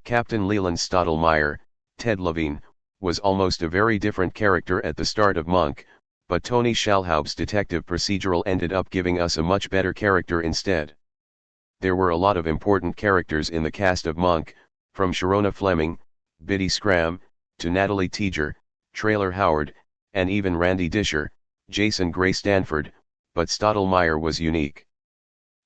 Captain Leland Stottlemeyer, Ted Levine, was almost a very different character at the start of Monk, but Tony Shalhoub's detective procedural ended up giving us a much better character instead. There were a lot of important characters in the cast of Monk, from Sharona Fleming, Biddy Scram, to Natalie Teeger, Traylor Howard, and even Randy Disher, Jason Gray Stanford, but Stottlemeyer was unique.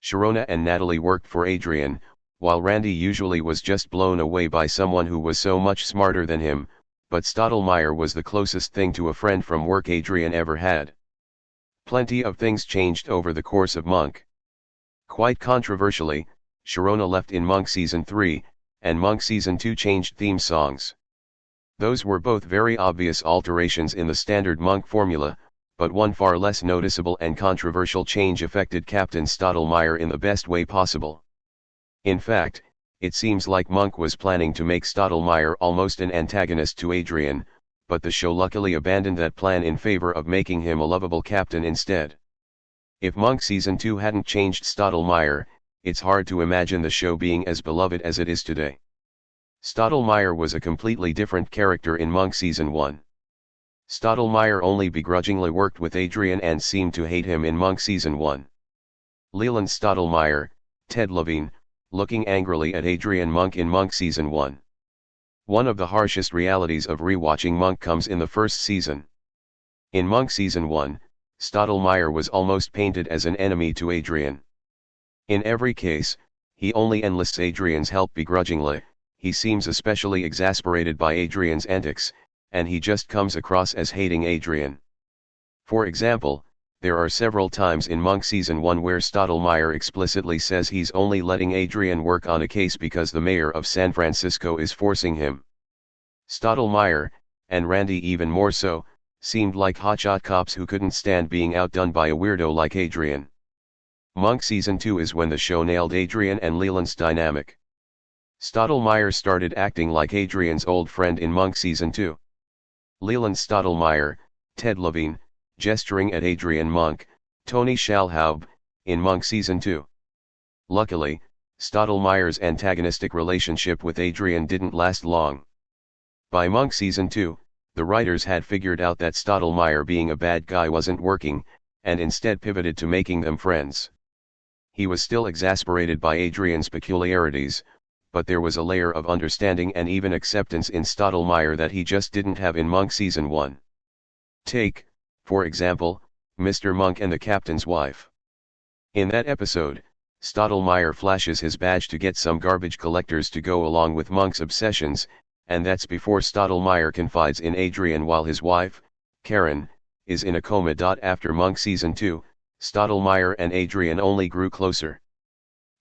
Sharona and Natalie worked for Adrian, while Randy usually was just blown away by someone who was so much smarter than him, but Stottlemeyer was the closest thing to a friend from work Adrian ever had. Plenty of things changed over the course of Monk. Quite controversially, Sharona left in Monk Season 3, and Monk Season 2 changed theme songs. Those were both very obvious alterations in the standard Monk formula, but one far less noticeable and controversial change affected Captain Stottlemeyer in the best way possible. In fact, it seems like Monk was planning to make Stottlemeyer almost an antagonist to Adrian, but the show luckily abandoned that plan in favor of making him a lovable captain instead. If Monk Season 2 hadn't changed Stottlemeyer, it's hard to imagine the show being as beloved as it is today. Stottlemeyer was a completely different character in Monk Season 1. Stottlemeyer only begrudgingly worked with Adrian and seemed to hate him in Monk Season 1. Leland Stottlemeyer, Ted Levine, looking angrily at Adrian Monk in Monk Season 1. One of the harshest realities of rewatching Monk comes in the first season. In Monk Season 1, Stottlemeyer was almost painted as an enemy to Adrian. In every case, he only enlists Adrian's help begrudgingly, he seems especially exasperated by Adrian's antics, and he just comes across as hating Adrian. For example, there are several times in Monk Season 1 where Stottlemeyer explicitly says he's only letting Adrian work on a case because the mayor of San Francisco is forcing him. Stottlemeyer, and Randy even more so, seemed like hotshot cops who couldn't stand being outdone by a weirdo like Adrian. Monk Season 2 is when the show nailed Adrian and Leland's dynamic. Stottlemeyer started acting like Adrian's old friend in Monk Season 2. Leland Stottlemeyer, Ted Levine, gesturing at Adrian Monk, Tony Shalhoub, in Monk Season 2. Luckily, Stottlemeyer's antagonistic relationship with Adrian didn't last long. By Monk Season 2, the writers had figured out that Stottlemeyer being a bad guy wasn't working, and instead pivoted to making them friends. He was still exasperated by Adrian's peculiarities, but there was a layer of understanding and even acceptance in Stottlemeyer that he just didn't have in Monk Season 1. Take, for example, Mr. Monk and the Captain's Wife. In that episode, Stottlemeyer flashes his badge to get some garbage collectors to go along with Monk's obsessions, and that's before Stottlemeyer confides in Adrian while his wife, Karen, is in a coma. After Monk Season 2, Stottlemeyer and Adrian only grew closer.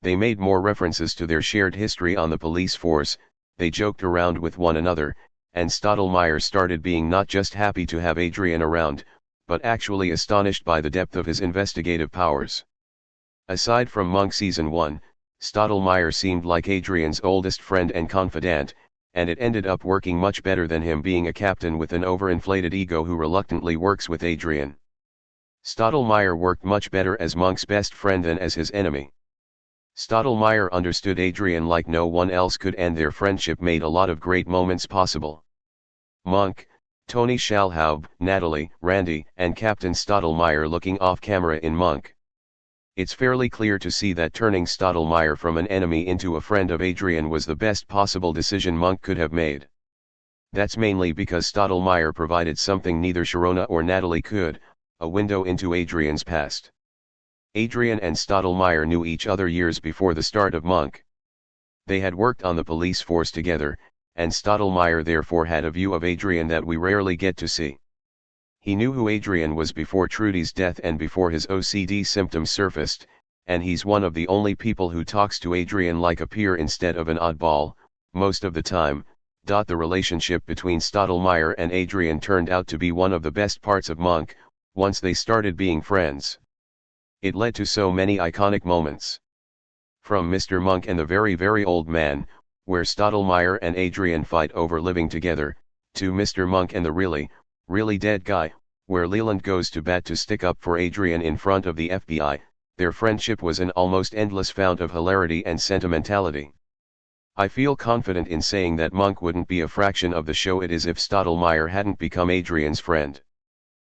They made more references to their shared history on the police force, they joked around with one another, and Stottlemeyer started being not just happy to have Adrian around, but actually astonished by the depth of his investigative powers. Aside from Monk Season 1, Stottlemeyer seemed like Adrian's oldest friend and confidant, and it ended up working much better than him being a captain with an overinflated ego who reluctantly works with Adrian. Stottlemeyer worked much better as Monk's best friend than as his enemy. Stottlemeyer understood Adrian like no one else could, and their friendship made a lot of great moments possible. Monk, Tony Shalhoub, Natalie, Randy, and Captain Stottlemeyer looking off camera in Monk. It's fairly clear to see that turning Stottlemeyer from an enemy into a friend of Adrian was the best possible decision Monk could have made. That's mainly because Stottlemeyer provided something neither Sharona or Natalie could, a window into Adrian's past. Adrian and Stottlemeyer knew each other years before the start of Monk. They had worked on the police force together, and Stottlemeyer therefore had a view of Adrian that we rarely get to see. He knew who Adrian was before Trudy's death and before his OCD symptoms surfaced, and he's one of the only people who talks to Adrian like a peer instead of an oddball, most of the time. The relationship between Stottlemeyer and Adrian turned out to be one of the best parts of Monk, once they started being friends. It led to so many iconic moments. From Mr. Monk and the Very Very Old Man, where Stottlemeyer and Adrian fight over living together, to Mr. Monk and the Really, Really Dead Guy, where Leland goes to bat to stick up for Adrian in front of the FBI, their friendship was an almost endless fount of hilarity and sentimentality. I feel confident in saying that Monk wouldn't be a fraction of the show it is if Stottlemeyer hadn't become Adrian's friend.